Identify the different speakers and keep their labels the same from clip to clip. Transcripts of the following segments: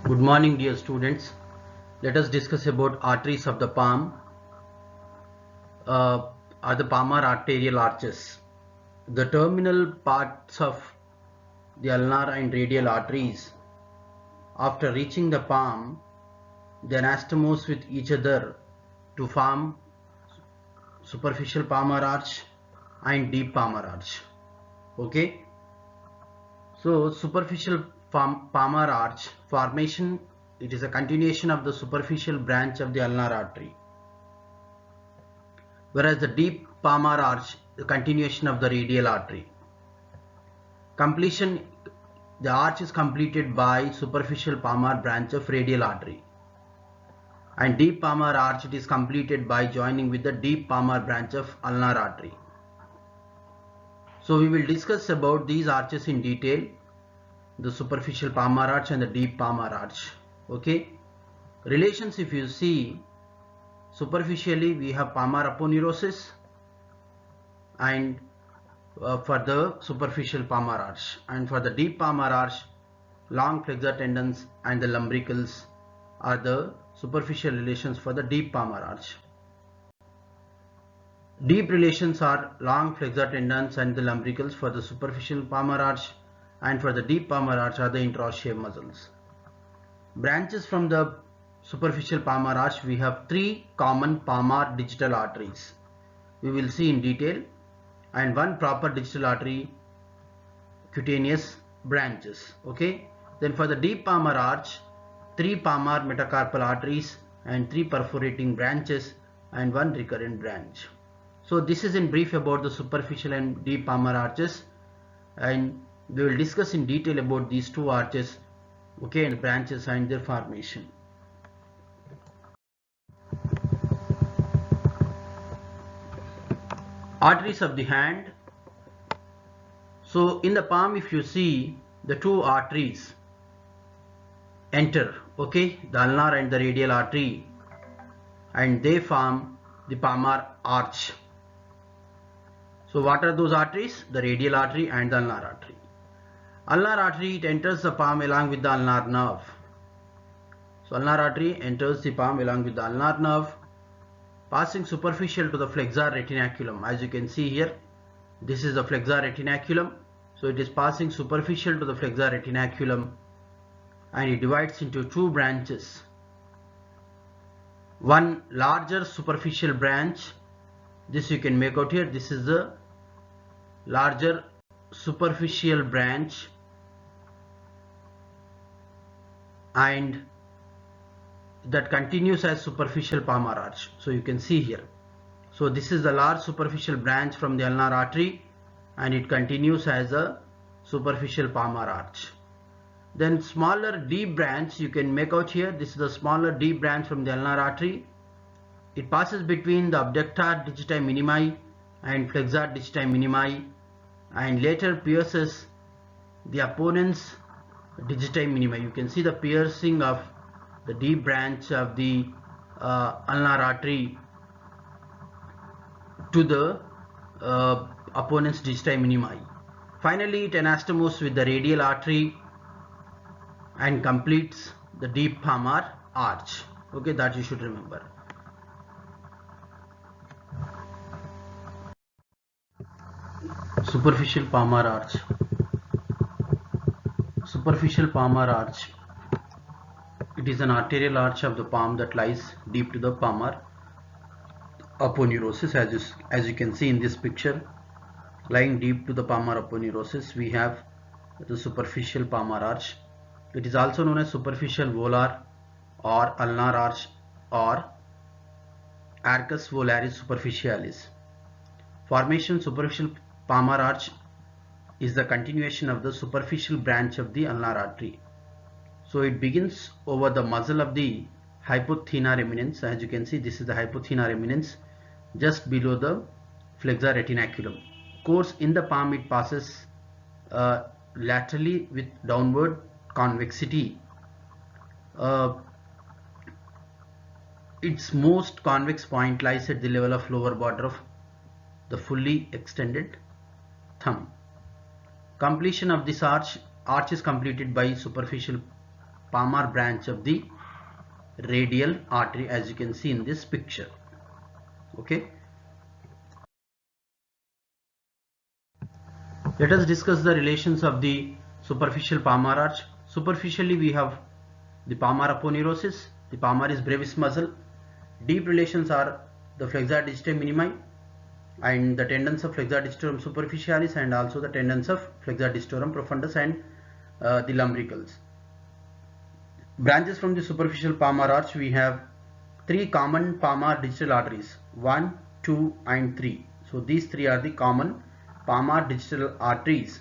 Speaker 1: Good morning, dear students. Let us discuss about arteries of the palm, are the palmar arterial arches. The terminal parts of the ulnar and radial arteries, after reaching the palm, they anastomose with each other to form superficial palmar arch and deep palmar arch. Okay. So superficial palmar arch formation, it is a continuation of the superficial branch of the ulnar artery, whereas the deep palmar arch, the continuation of the radial artery. Completion, the arch is completed by superficial palmar branch of radial artery, and deep palmar arch, it is completed by joining with the deep palmar branch of ulnar artery. So we will discuss about these arches in detail, the superficial palmar arch and the deep palmar arch. Okay, relations, if you see, superficially we have palmar aponeurosis and for the superficial palmar arch, and for the deep palmar arch, long flexor tendons and the lumbricals are the superficial relations for the deep palmar arch. Deep relations are long flexor tendons and the lumbricals for the superficial palmar arch, and for the deep palmar arch are the interosseous muscles. Branches from the superficial palmar arch, we have three common palmar digital arteries. We will see in detail, and one proper digital artery cutaneous branches. Okay. Then for the deep palmar arch, three palmar metacarpal arteries and three perforating branches and one recurrent branch. So this is in brief about the superficial and deep palmar arches, and we will discuss in detail about these two arches, okay, and branches and their formation. Arteries of the hand. So in the palm, if you see, the two arteries enter, okay, the ulnar and the radial artery, and they form the palmar arch. So what are those arteries? The radial artery and the ulnar artery. Ulnar artery, it enters the palm along with the ulnar nerve. So ulnar artery enters the palm along with the ulnar nerve, passing superficial to the flexor retinaculum. As you can see here, this is the flexor retinaculum. So it is passing superficial to the flexor retinaculum, and it divides into two branches. One larger superficial branch, this you can make out here, this is the larger superficial branch, and that continues as superficial palmar arch. So you can see here, so this is the large superficial branch from the ulnar artery, and it continues as a superficial palmar arch. Then smaller deep branch you can make out here, this is the smaller deep branch from the ulnar artery. It passes between the abductor digiti minimi and flexor digiti minimi, and later pierces the opponent's digiti minimi. You can see the piercing of the deep branch of the ulnar artery to the opponent's digiti minimi. Finally, it anastomoses with the radial artery and completes the deep palmar arch. Okay, that you should remember. Superficial palmar arch. Superficial palmar arch, it is an arterial arch of the palm that lies deep to the palmar aponeurosis. As you can see in this picture, lying deep to the palmar aponeurosis, we have the superficial palmar arch. It is also known as superficial volar or ulnar arch or arcus volaris superficialis. Formation: superficial palmar arch is the continuation of the superficial branch of the ulnar artery. So it begins over the muscle of the hypothenar eminence. As you can see, this is the hypothenar eminence just below the flexor retinaculum. Course in the palm, it passes laterally with downward convexity. Its most convex point lies at the level of lower border of the fully extended thumb. Completion of this arch is completed by superficial palmar branch of the radial artery, as you can see in this picture. Okay, let us discuss the relations of the superficial palmar arch. Superficially we have the palmar aponeurosis, the palmaris brevis muscle. Deep relations are the flexor digitorum minimi and the tendons of flexor digitorum superficialis, and also the tendons of flexor digitorum profundus and the lumbricals. Branches from the superficial palmar arch, we have three common palmar digital arteries, 1, 2 and 3. So these three are the common palmar digital arteries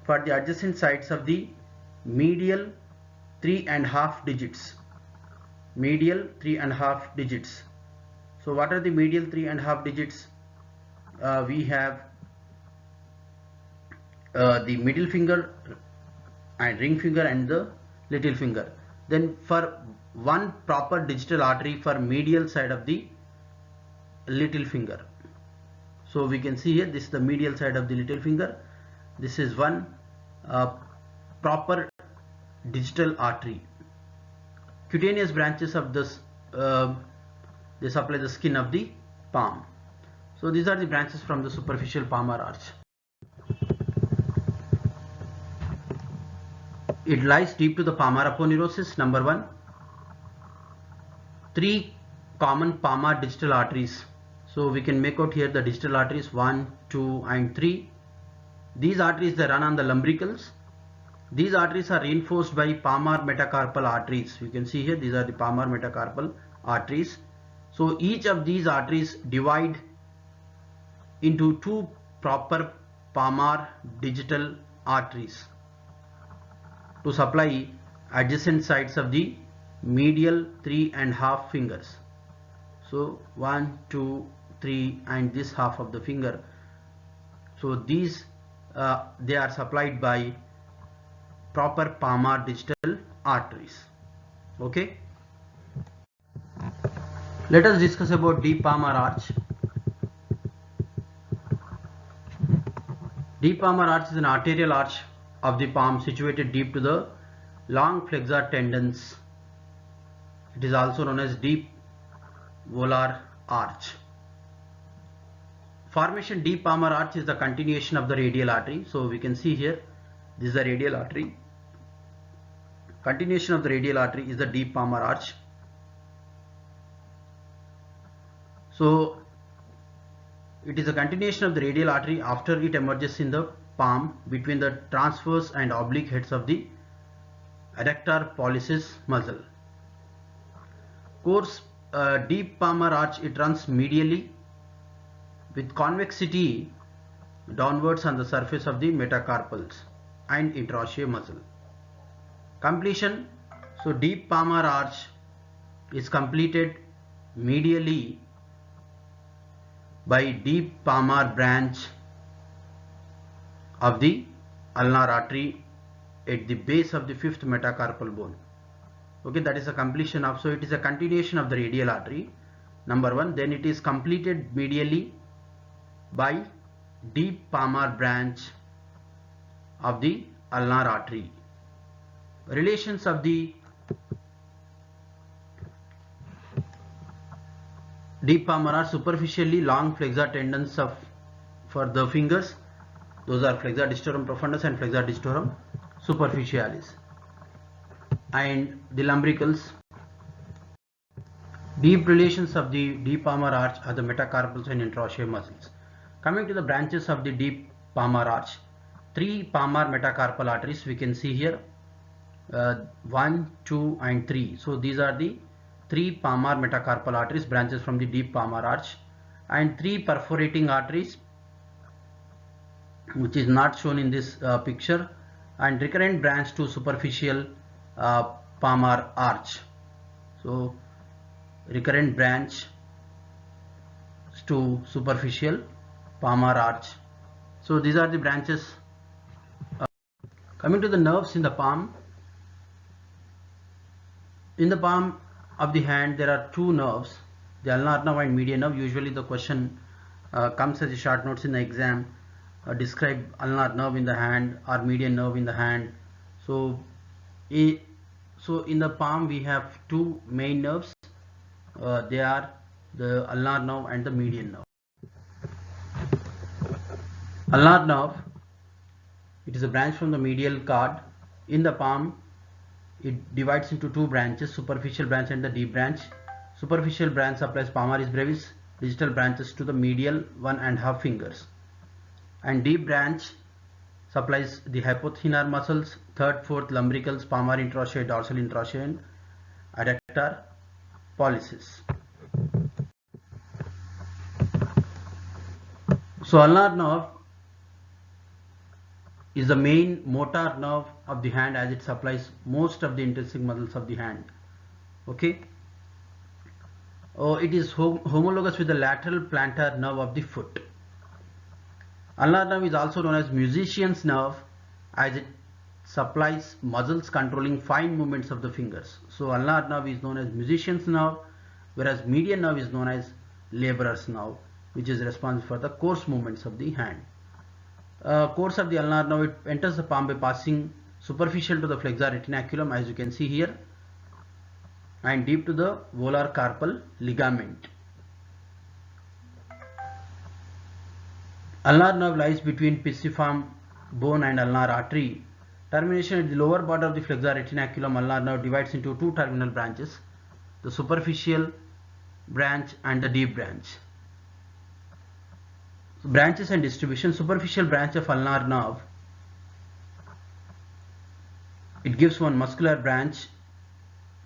Speaker 1: for the adjacent sides of the medial 3.5 digits. Medial 3.5 digits. So what are the medial 3.5 digits? We have the middle finger and ring finger and the little finger. Then for one proper digital artery for medial side of the little finger. So we can see here, this is the medial side of the little finger. This is one proper digital artery. Cutaneous branches of this, they supply the skin of the palm. So these are the branches from the superficial palmar arch. It lies deep to the palmar aponeurosis. Number 1, three common palmar digital arteries. So we can make out here the digital arteries 1, 2 and 3. These arteries, they run on the lumbricals. These arteries are reinforced by palmar metacarpal arteries. You can see here, these are the palmar metacarpal arteries. So each of these arteries divide into two proper palmar digital arteries to supply adjacent sides of the medial 3.5 fingers. So 1, 2, 3 and this half of the finger. So these they are supplied by proper palmar digital arteries. Okay, let us discuss about deep palmar arch. Deep palmar arch is an arterial arch of the palm situated deep to the long flexor tendons. It is also known as deep volar arch. Formation deep palmar arch is the continuation of the radial artery. So we can see here, this is the radial artery. Continuation of the radial artery is the deep palmar arch. So it is a continuation of the radial artery after it emerges in the palm between the transverse and oblique heads of the adductor pollicis muscle. Course deep palmar arch, it runs medially with convexity downwards on the surface of the metacarpals and interosseous muscle. Completion. So deep palmar arch is completed medially by deep palmar branch of the ulnar artery at the base of the fifth metacarpal bone. Okay, that is a completion of, so it is a continuation of the radial artery, number 1. Then it is completed medially by deep palmar branch of the ulnar artery. Relations of the deep palmar arch: superficially long flexor tendons of for the fingers, those are flexor digitorum profundus and flexor digitorum superficialis, and the lumbricals. Deep relations of the deep palmar arch are the metacarpals and interosseous muscles. Coming to the branches of the deep palmar arch, three palmar metacarpal arteries we can see here, 1, 2 and 3. So these are the three palmar metacarpal arteries, branches from the deep palmar arch, and three perforating arteries which is not shown in this picture, and recurrent branch to superficial palmar arch. So recurrent branch to superficial palmar arch. So these are the branches. Coming to the nerves in the palm. In the palm of the hand there are two nerves, the ulnar nerve and median nerve. Usually the question comes as a short notes in the exam, describe ulnar nerve in the hand or median nerve in the hand. So So in the palm we have two main nerves. They are the ulnar nerve and the median nerve. Ulnar nerve, it is a branch from the medial cord. In the palm, it divides into two branches, superficial branch and the deep branch. Superficial branch supplies palmaris brevis, digital branches to the medial 1.5 fingers. And deep branch supplies the hypothenar muscles, third, fourth lumbricals, palmar interossei, dorsal interossei, and adductor pollicis. So ulnar nerve is the main motor nerve of the hand, as it supplies most of the intrinsic muscles of the hand. Okay. It is homologous with the lateral plantar nerve of the foot. Ulnar nerve is also known as musician's nerve, as it supplies muscles controlling fine movements of the fingers. So ulnar nerve is known as musician's nerve, whereas median nerve is known as laborer's nerve, which is responsible for the coarse movements of the hand. Course of the ulnar nerve, it enters the palm by passing superficial to the flexor retinaculum, as you can see here, and deep to the volar carpal ligament. Ulnar nerve lies between pisiform bone and ulnar artery. Termination at the lower border of the flexor retinaculum, ulnar nerve divides into two terminal branches, the superficial branch and the deep branch. Branches and distribution. Superficial branch of ulnar nerve, it gives one muscular branch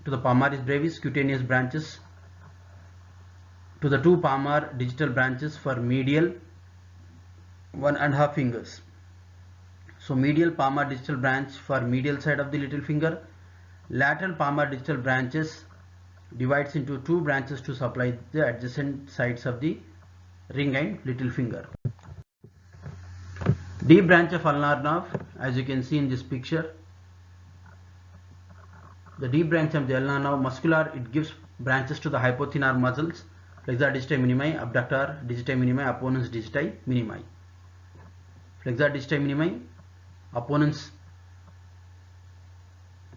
Speaker 1: to the palmaris brevis, cutaneous branches to the two palmar digital branches for medial 1.5 fingers. So medial palmar digital branch for medial side of the little finger. Lateral palmar digital branches divides into two branches to supply the adjacent sides of the ring and little finger. Deep branch of ulnar nerve, as you can see in this picture, the deep branch of the ulnar nerve, muscular, it gives branches to the hypothenar muscles, flexor digiti minimi, abductor digiti minimi, opponens digiti minimi. Flexor digiti minimi, opponens,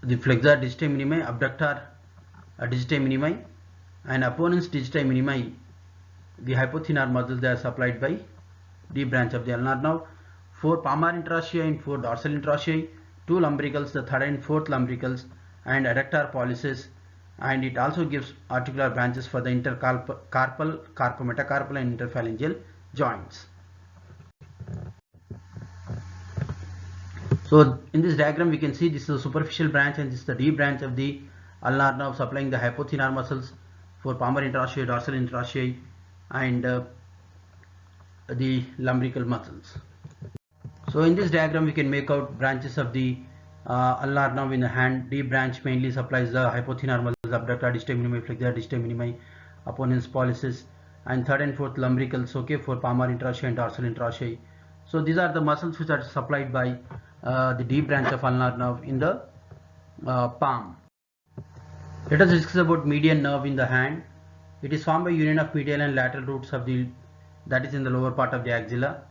Speaker 1: the flexor digiti minimi, abductor digiti minimi, and opponens digiti minimi, the hypothenar muscles, they are supplied by deep branch of the ulnar nerve. 4 palmar interossei and 4 dorsal interossei, 2 lumbricals, the third and fourth lumbricals, and adductor pollicis, and it also gives articular branches for the intercarpal, carpometacarpal and interphalangeal joints. So in this diagram we can see this is the superficial branch and this is the deep branch of the ulnar nerve, supplying the hypothenar muscles for palmar interossei, dorsal interossei, and the lumbrical muscles. So in this diagram we can make out branches of the ulnar nerve in the hand. Deep branch mainly supplies the hypothenar muscles, abductor digiti minimi, flexor digiti minimi, opponens pollicis, and third and fourth lumbricals, okay, for palmar interossei and dorsal interossei. So these are the muscles which are supplied by the deep branch of ulnar nerve in the palm. Let us discuss about median nerve in the hand. It is formed by union of medial and lateral roots of the, that is in the lower part of the axilla,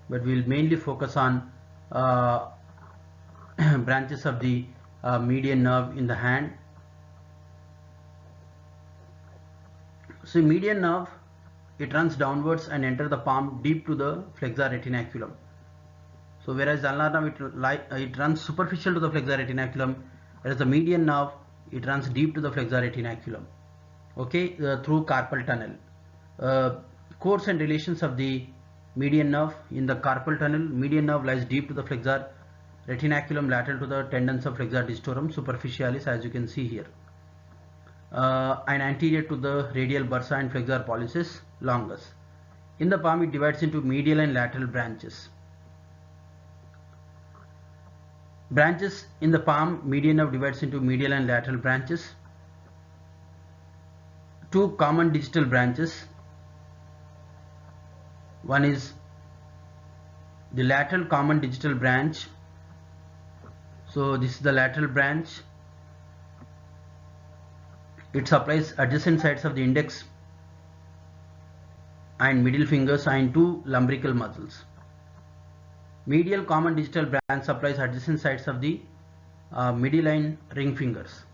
Speaker 1: but we will mainly focus on branches of the median nerve in the hand. So median nerve, it runs downwards and enters the palm deep to the flexor retinaculum. So whereas the ulnar nerve, it runs superficial to the flexor retinaculum, whereas the median nerve, it runs deep to the flexor retinaculum, okay, through carpal tunnel. Course and relations of the median nerve in the carpal tunnel. Median nerve lies deep to the flexor retinaculum, lateral to the tendons of flexor digitorum superficialis, as you can see here, and anterior to the radial bursa and flexor pollicis longus. In the palm it divides into medial and lateral branches. Branches in the palm, median nerve divides into medial and lateral branches. Two common digital branches. One is the lateral common digital branch. So this is the lateral branch. It supplies adjacent sides of the index and middle fingers and two lumbrical muscles. Medial common digital branch supplies adjacent sides of the middle and ring fingers.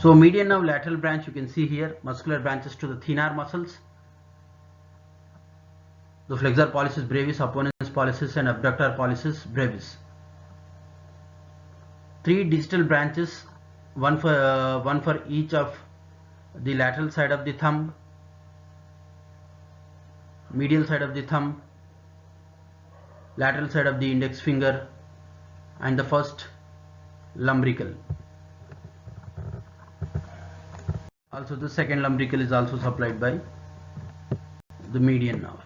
Speaker 1: So median nerve lateral branch, you can see here muscular branches to the thenar muscles, the flexor pollicis brevis, opponens pollicis and abductor pollicis brevis. 3 distal branches, one for each of the lateral side of the thumb, medial side of the thumb, lateral side of the index finger, and the first lumbrical. Also the second lumbrical is also supplied by the median nerve.